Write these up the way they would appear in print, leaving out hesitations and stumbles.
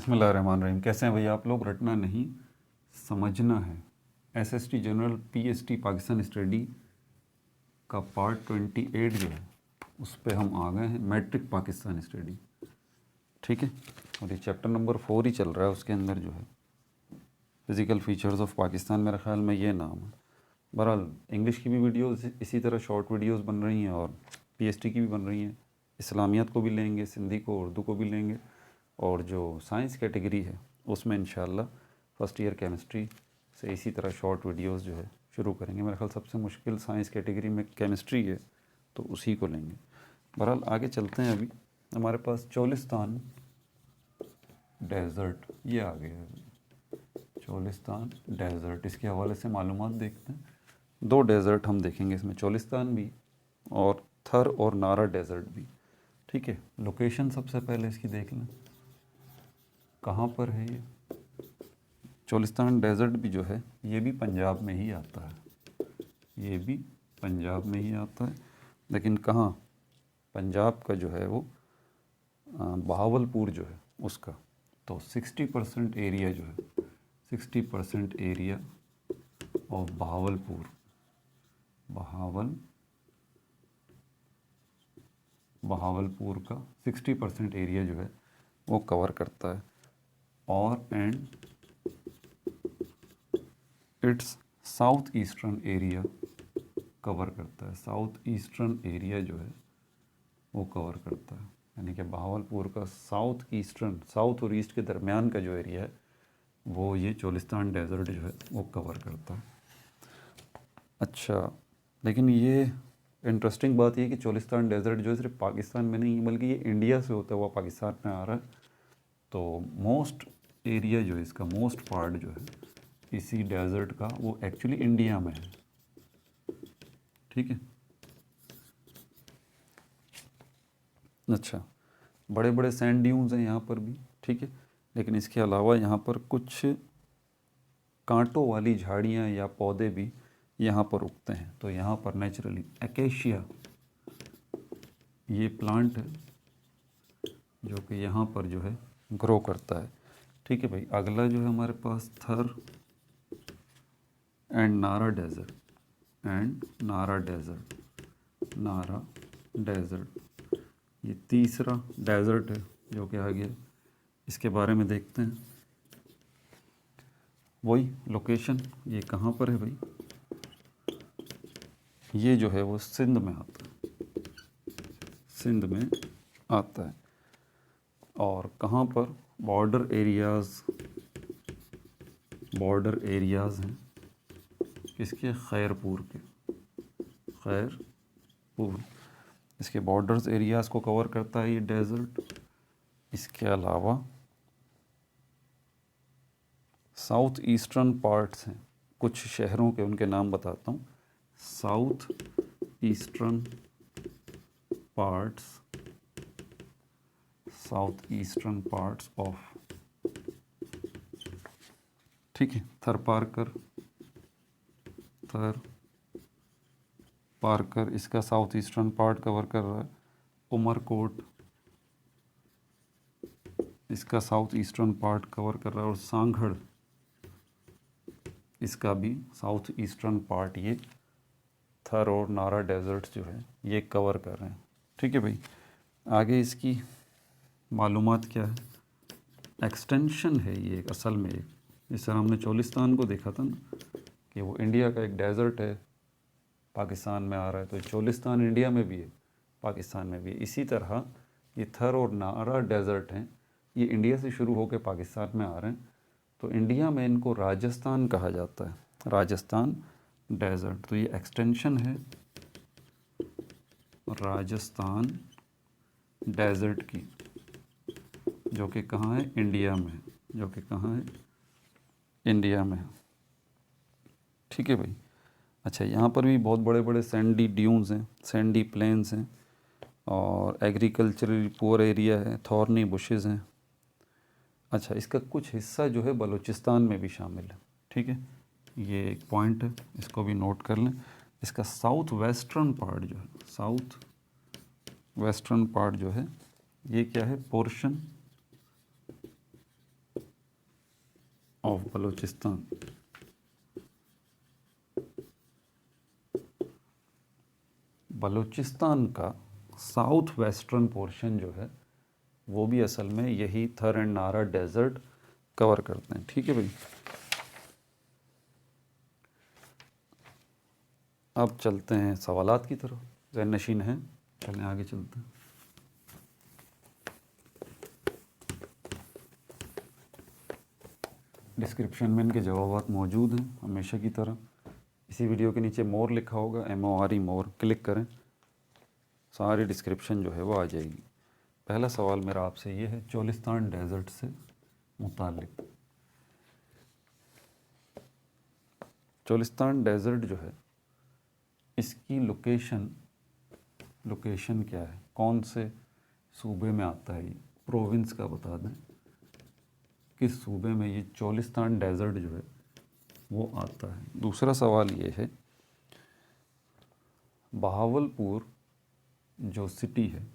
बिस्मिल्लाहिर्रहमानिर्रहीम। कैसे हैं भैया आप लोग? रटना नहीं, समझना है। SST general PST Pakistan study का पार्ट 28 जो है उस पे हम आ गए हैं, मैट्रिक पाकिस्तान स्टडी। ठीक है, और ये चैप्टर नंबर 4 ही चल रहा है। उसके अंदर जो है फ़िज़िकल फ़ीचर्स ऑफ पाकिस्तान, मेरे ख्याल में ये नाम है। बहरहाल इंग्लिश की भी वीडियोस इसी तरह शॉर्ट वीडियोस बन रही हैं और पीएसटी की भी बन रही हैं। इस्लामियात को भी लेंगे, सिंधी को, उर्दू को भी लेंगे, और जो साइंस कैटेगरी है उसमें इंशाल्लाह फ़र्स्ट ईयर केमिस्ट्री से इसी तरह शॉर्ट वीडियोस जो है शुरू करेंगे। मेरे ख्याल सबसे मुश्किल साइंस कैटेगरी में केमिस्ट्री है, तो उसी को लेंगे। बहरहाल आगे चलते हैं। अभी हमारे पास चोलिस्तान डेज़र्ट ये आ गया है। चोलिस्तान डेज़र्ट, इसके हवाले से मालूमात देखते हैं। 2 डेज़र्ट हम देखेंगे इसमें, चोलिस्तान भी और थर और नारा डेज़र्ट भी। ठीक है, लोकेशन सबसे पहले इसकी देख लें, कहाँ पर है ये। चोलिस्तान डेज़र्ट भी जो है ये भी पंजाब में ही आता है, ये भी पंजाब में ही आता है, लेकिन कहाँ, पंजाब का जो है वो बहावलपुर जो है उसका। तो 60% एरिया जो है, 60% एरिया ऑफ बहावलपुर, बहावलपुर का 60% एरिया जो है वो कवर करता है। और and it's south eastern area cover करता है, साउथ ईस्टर्न एरिया जो है वो कवर करता है। यानी कि बहावलपुर का साउथ ईस्टर्न, साउथ और ईस्ट के दरमियान का जो एरिया है वो ये चोलिस्तान डेज़र्ट जो है वो कवर करता है। अच्छा, लेकिन ये इंटरेस्टिंग बात ये कि चोलिस्तान डेज़र्ट जो है सिर्फ पाकिस्तान में नहीं बल्कि ये इंडिया से होता हुआ पाकिस्तान में आ रहा है। तो मोस्ट एरिया जो है इसका, मोस्ट पार्ट जो है इसी डेज़र्ट का वो एक्चुअली इंडिया में है। ठीक है, अच्छा, बड़े बड़े सैंड ड्यून्स हैं यहाँ पर भी। ठीक है, लेकिन इसके अलावा यहाँ पर कुछ कांटों वाली झाड़ियाँ या पौधे भी यहाँ पर उगते हैं। तो यहाँ पर नेचुरली एकेशिया ये प्लांट है जो कि यहाँ पर जो है ग्रो करता है। ठीक है भाई, अगला जो है हमारे पास थर एंड नारा डेज़र्ट, एंड नारा डेज़र्ट, नारा डेज़र्ट ये तीसरा डेज़र्ट है जो कि आ गया। इसके बारे में देखते हैं। वही लोकेशन, ये कहाँ पर है भाई, ये जो है वो सिंध में आता है, सिंध में आता है। और कहाँ पर, बॉर्डर एरियाज़ हैं किसके, खैरपुर के, खैरपुर, इसके बॉर्डर्स एरियाज़ को कवर करता है ये डेज़र्ट। इसके अलावा साउथ ईस्टर्न पार्ट्स हैं कुछ शहरों के, उनके नाम बताता हूँ। South eastern parts, south eastern parts of, ठीक है, थर पारकर इसका साउथ ईस्टर्न पार्ट कवर कर रहा है। उमरकोट इसका साउथ ईस्टर्न पार्ट कवर कर रहा है, और सांगड़ इसका भी साउथ ईस्टर्न पार्ट ये थर और नारा डेज़र्ट जो है ये कवर कर रहे हैं। ठीक है भाई, आगे इसकी मालूमात क्या है। एक्सटेंशन है ये असल में, एक जिस तरह हमने चोलिस्तान को देखा था ना कि वो इंडिया का एक डेज़र्ट है, पाकिस्तान में आ रहा है, तो चोलिस्तान इंडिया में भी है, पाकिस्तान में भी है। इसी तरह ये थर और नारा डेज़र्ट हैं, ये इंडिया से शुरू होकर पाकिस्तान में आ रहे हैं। तो इंडिया में इनको राजस्थान कहा जाता है, राजस्थान डेज़र्ट। तो ये एक्सटेंशन है राजस्थान डेज़र्ट की, जो कि कहाँ है, इंडिया में, जो कि कहाँ है, इंडिया में। ठीक है भाई, अच्छा, यहाँ पर भी बहुत बड़े बड़े सैंडी ड्यून्स हैं, सैंडी प्लेन्स हैं, और एग्रीकल्चरली पुअर एरिया है, थॉर्नी बुशेज़ हैं। अच्छा, इसका कुछ हिस्सा जो है बलूचिस्तान में भी शामिल है। ठीक है, ये एक पॉइंट है, इसको भी नोट कर लें। इसका साउथ वेस्टर्न पार्ट जो है, साउथ वेस्टर्न पार्ट जो है ये क्या है, पोर्शन ऑफ बलूचिस्तान। बलूचिस्तान का साउथ वेस्टर्न पोर्शन जो है वो भी असल में यही थर एंड नारा डेजर्ट कवर करते हैं। ठीक है भाई, अब चलते हैं सवालात की तरफ। ज़हन नशीन हैं, चलें आगे चलते हैं। डिस्क्रिप्शन में इनके जवाबात मौजूद हैं हमेशा की तरह। इसी वीडियो के नीचे मोर लिखा होगा, MORE मोर, क्लिक करें, सारी डिस्क्रिप्शन जो है वो आ जाएगी। पहला सवाल मेरा आपसे ये है, चोलिस्तान डेजर्ट से मुतालिक। चोलिस्तान डेजर्ट जो है इसकी लोकेशन क्या है, कौन से सूबे में आता है, ये प्रोविंस का बता दें, किस सूबे में ये चोलिस्तान डेजर्ट जो है वो आता है। दूसरा सवाल ये है, बहावलपुर जो सिटी है,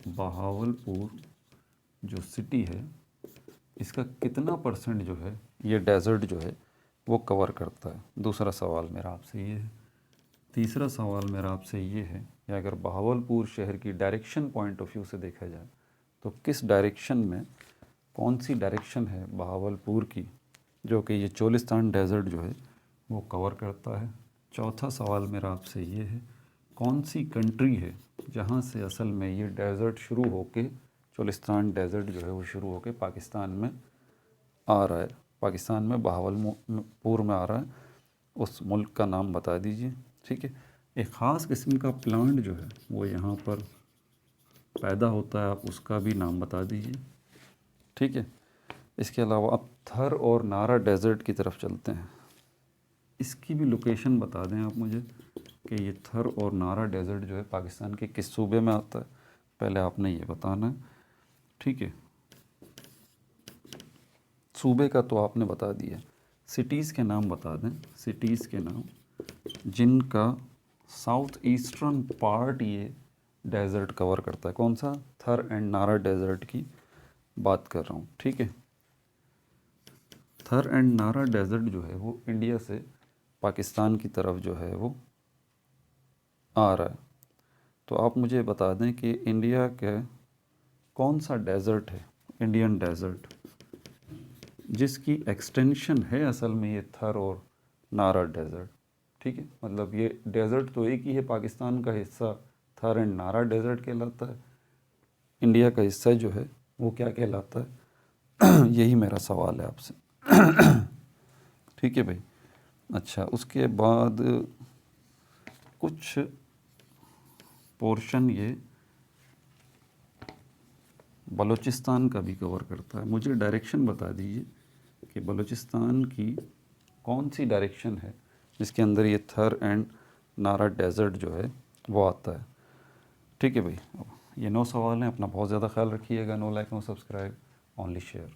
बहावलपुर जो सिटी है इसका कितना परसेंट जो है ये डेजर्ट जो है वो कवर करता है। दूसरा सवाल मेरा आपसे ये है। तीसरा सवाल मेरा आपसे ये है कि अगर बहावलपुर शहर की डायरेक्शन पॉइंट ऑफ व्यू से देखा जाए तो किस डायरेक्शन में, कौन सी डायरेक्शन है बहावलपुर की जो कि ये चोलिस्तान डेजर्ट जो है वो कवर करता है। चौथा सवाल मेरा आपसे ये है, कौन सी कंट्री है जहाँ से असल में ये डेजर्ट शुरू होके, चोलिस्तान डेजर्ट जो है वो शुरू होके पाकिस्तान में आ रहा है, पाकिस्तान में बहावलपुर में आ रहा है, उस मुल्क का नाम बता दीजिए। ठीक है, एक ख़ास किस्म का प्लांट जो है वो यहाँ पर पैदा होता है, आप उसका भी नाम बता दीजिए। ठीक है, इसके अलावा अब थर और नारा डेजर्ट की तरफ चलते हैं, इसकी भी लोकेशन बता दें आप मुझे कि ये थर और नारा डेजर्ट जो है पाकिस्तान के किस सूबे में आता है, पहले आपने ये बताना है। ठीक है, सूबे का तो आपने बता दिया, सिटीज़ के नाम बता दें, सिटीज़ के नाम जिनका साउथ ईस्टर्न पार्ट ये डेजर्ट कवर करता है। कौन सा? थर एंड नारा डेजर्ट की बात कर रहा हूँ। ठीक है, थर एंड नारा डेजर्ट जो है वो इंडिया से पाकिस्तान की तरफ जो है वो आ रहा है। तो आप मुझे बता दें कि इंडिया के कौन सा डेजर्ट है, इंडियन डेजर्ट, जिसकी एक्सटेंशन है असल में ये थर और नारा डेजर्ट। ठीक है, मतलब ये डेजर्ट तो एक ही है, पाकिस्तान का हिस्सा थर एंड नारा डेजर्ट कहलाता है, इंडिया का हिस्सा जो है वो क्या कहलाता है यही मेरा सवाल है आपसे। ठीक है भाई, अच्छा उसके बाद कुछ पोर्शन ये बलूचिस्तान का भी कवर करता है। मुझे डायरेक्शन बता दीजिए कि बलूचिस्तान की कौन सी डायरेक्शन है जिसके अंदर ये थर एंड नारा डेजर्ट जो है वो आता है। ठीक है भाई, ये 9 सवाल हैं। अपना बहुत ज़्यादा ख्याल रखिएगा। No like no subscribe, only share.